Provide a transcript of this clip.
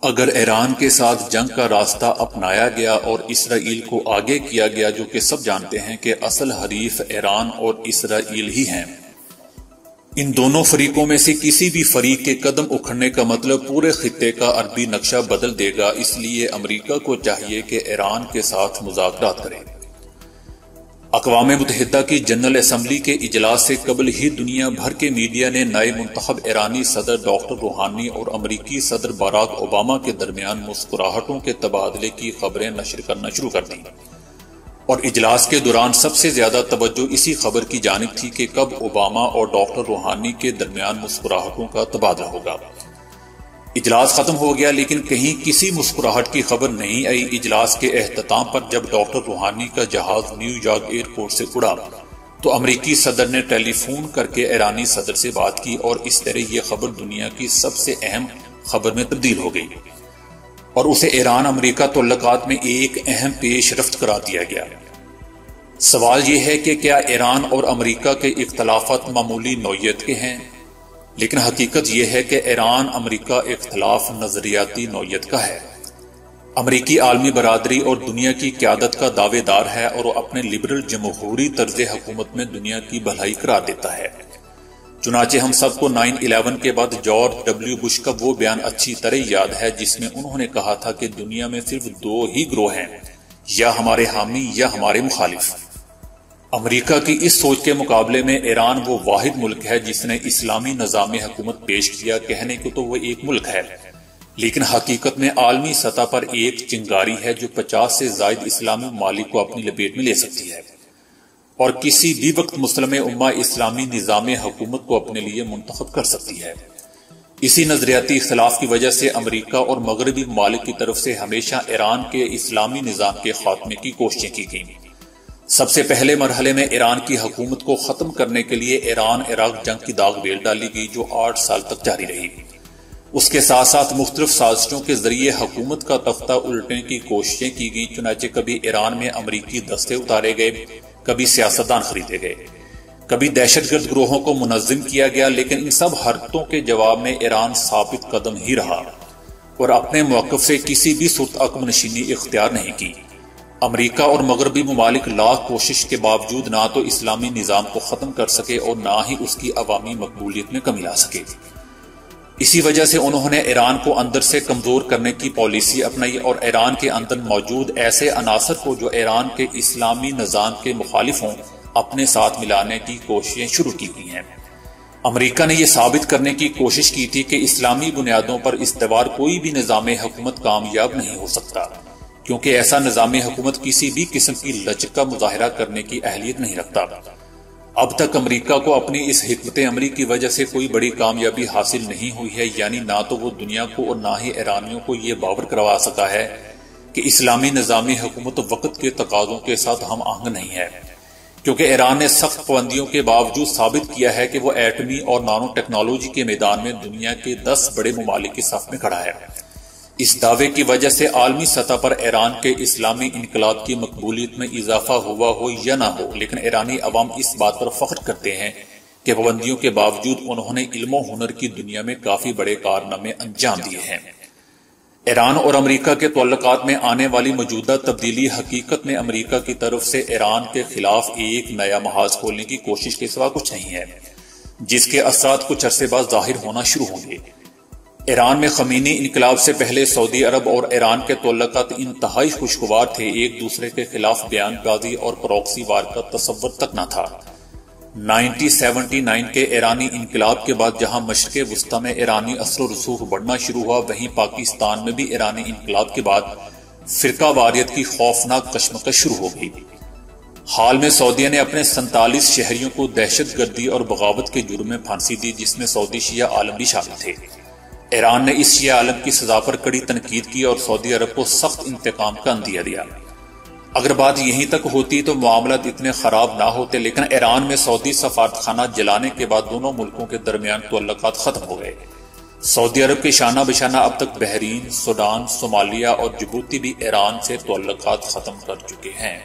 اگر ایران کے ساتھ جنگ کا راستہ اپنایا گیا اور اسرائیل کو آگے کیا گیا، جو کہ سب جانتے ہیں کہ اصل حریف ایران اور اسرائیل ہی ہیں، ان دونوں فریقوں میں سے کسی بھی فریق کے قدم اکھڑنے کا مطلب پورے خطے کا عربی نقشہ بدل دے گا۔ اس لیے امریکہ کو چاہیے کہ ایران کے ساتھ مذاکرات کرے۔ اقوام متحدہ کی جنرل اسمبلی کے اجلاس سے قبل ہی دنیا بھر کے میڈیا نے نئے منتخب ایرانی صدر ڈاکٹر روحانی اور امریکی صدر باراک اوباما کے درمیان مسکراہٹوں کے تبادلے کی خبریں نشر کرنا شروع کر دیں، اور اجلاس کے دوران سب سے زیادہ توجہ اسی خبر کی جانب تھی کہ کب اوباما اور ڈاکٹر روحانی کے درمیان مسکراہٹوں کا تبادلہ ہوگا۔ اجلاس ختم ہو گیا، لیکن کہیں کسی مسکراہٹ کی خبر نہیں آئی۔ اجلاس کے اختتام پر جب ڈاکٹر روحانی کا جہاز نیو یارک ایئرپورٹ سے اڑا تو امریکی صدر نے ٹیلی فون کر کے ایرانی صدر سے بات کی، اور اس طرح یہ خبر دنیا کی سب سے اہم خبر میں تبدیل ہو گئی، اور اسے ایران امریکہ تعلقات میں ایک اہم پیش رفت قرار دیا گیا۔ سوال یہ ہے کہ کیا ایران اور امریکہ کے اختلافات معمولی نوعیت کے ہیں؟ لیکن حقیقت یہ ہے کہ ایران امریکہ اختلاف نظریاتی نوعیت کا ہے۔ امریکی عالمی برادری اور دنیا کی قیادت کا دعوے دار ہے، اور وہ اپنے لبرل جمہوری طرز حکومت میں دنیا کی بھلائی قرار دیتا ہے۔ چنانچہ ہم سب کو 9/11 کے بعد جارج ڈبلیو بش کا وہ بیان اچھی طرح یاد ہے جس میں انہوں نے کہا تھا کہ دنیا میں صرف دو ہی گروہ ہیں، یا ہمارے حامی یا ہمارے مخالف۔ امریکہ کی اس سوچ کے مقابلے میں ایران وہ واحد ملک ہے جس نے اسلامی نظام حکومت پیش کیا۔ کہنے کو تو وہ ایک ملک ہے، لیکن حقیقت میں عالمی سطح پر ایک چنگاری ہے جو 50 سے زائد اسلامی ممالک کو اپنی لپیٹ میں لے سکتی ہے، اور کسی بھی وقت مسلم امہ اسلامی نظام حکومت کو اپنے لیے منتخب کر سکتی ہے۔ اسی نظریاتی اختلاف کی وجہ سے امریکہ اور مغربی ممالک کی طرف سے ہمیشہ ایران کے اسلامی نظام کے خاتمے کی کوششیں کی گئیں۔ سب سے پہلے مرحلے میں ایران کی حکومت کو ختم کرنے کے لیے ایران عراق جنگ کی داغ بیل ڈالی گئی، جو 8 سال تک جاری رہی۔ اس کے ساتھ ساتھ مختلف سازشوں کے ذریعے حکومت کا تختہ الٹنے کی کوششیں کی گئیں۔ چنانچہ کبھی ایران میں امریکی دستے اتارے گئے، کبھی سیاستدان خریدے گئے، کبھی دہشت گرد گروہوں کو منظم کیا گیا، لیکن ان سب حرکتوں کے جواب میں ایران ثابت قدم ہی رہا اور اپنے موقف سے کسی بھی صورت عقب نشینی اختیار نہیں کی۔ امریکہ اور مغربی ممالک لاکھ کوشش کے باوجود نہ تو اسلامی نظام کو ختم کر سکے اور نہ ہی اس کی عوامی مقبولیت میں کمی لا سکے۔ اسی وجہ سے انہوں نے ایران کو اندر سے کمزور کرنے کی پالیسی اپنائی، اور ایران کے اندر موجود ایسے عناصر کو جو ایران کے اسلامی نظام کے مخالف ہوں اپنے ساتھ ملانے کی کوششیں شروع کی گئی ہیں۔ امریکہ نے یہ ثابت کرنے کی کوشش کی تھی کہ اسلامی بنیادوں پر استوار کوئی بھی نظام حکومت کامیاب نہیں ہو سکتا، کیونکہ ایسا نظام حکومت کسی بھی قسم کی لچک کا مظاہرہ کرنے کی اہلیت نہیں رکھتا۔ اب تک امریکہ کو اپنی اس حکمت عملی کی وجہ سے کوئی بڑی کامیابی حاصل نہیں ہوئی ہے، یعنی نہ تو وہ دنیا کو اور نہ ہی ایرانیوں کو یہ باور کروا سکا ہے کہ اسلامی نظام حکومت وقت کے تقاضوں کے ساتھ ہم آہنگ نہیں ہے، کیونکہ ایران نے سخت پابندیوں کے باوجود ثابت کیا ہے کہ وہ ایٹمی اور نانو ٹیکنالوجی کے میدان میں دنیا کے 10 بڑے ممالک کے صف میں کھڑا ہے۔ اس دعوے کی وجہ سے عالمی سطح پر ایران کے اسلامی انقلاب کی مقبولیت میں اضافہ ہوا ہو یا نہ ہو، لیکن ایرانی عوام اس بات پر فخر کرتے ہیں کہ پابندیوں کے باوجود انہوں نے علم و ہنر کی دنیا میں کافی بڑے کارنامے انجام دیے ہیں۔ ایران اور امریکہ کے تعلقات میں آنے والی موجودہ تبدیلی حقیقت میں امریکہ کی طرف سے ایران کے خلاف ایک نیا محاذ کھولنے کی کوشش کے سوا کچھ نہیں ہے، جس کے اثرات کچھ عرصے بعد ظاہر ہونا شروع ہوں گے۔ ایران میں خمینی انقلاب سے پہلے سعودی عرب اور ایران کے تعلقات انتہائی خوشگوار تھے، ایک دوسرے کے خلاف بیان بازی اور پراکسی وار کا تصور تک نہ تھا۔ 1979 کے ایرانی انقلاب کے بعد جہاں مشرق وسطی میں ایرانی اثر و رسوخ بڑھنا شروع ہوا، وہیں پاکستان میں بھی ایرانی انقلاب کے بعد فرقہ واریت کی خوفناک کشمکش شروع ہو گئی۔ حال میں سعودیہ نے اپنے 47 شہریوں کو دہشت گردی اور بغاوت کے جرم میں پھانسی دی، جس میں سعودی شیعہ عالم بھی شامل تھے۔ ایران نے اس شیعہ عالم کی سزا پر کڑی تنقید کی اور سعودی عرب کو سخت انتقام کا عندیہ دیا۔ اگر بات یہیں تک ہوتی تو معاملات اتنے خراب نہ ہوتے، لیکن ایران میں سعودی سفارتخانہ جلانے کے بعد دونوں ملکوں کے درمیان تعلقات ختم ہو گئے۔ سعودی عرب کے شانہ بشانہ اب تک بحرین، سوڈان، صومالیہ اور جبوتی بھی ایران سے تعلقات ختم کر چکے ہیں۔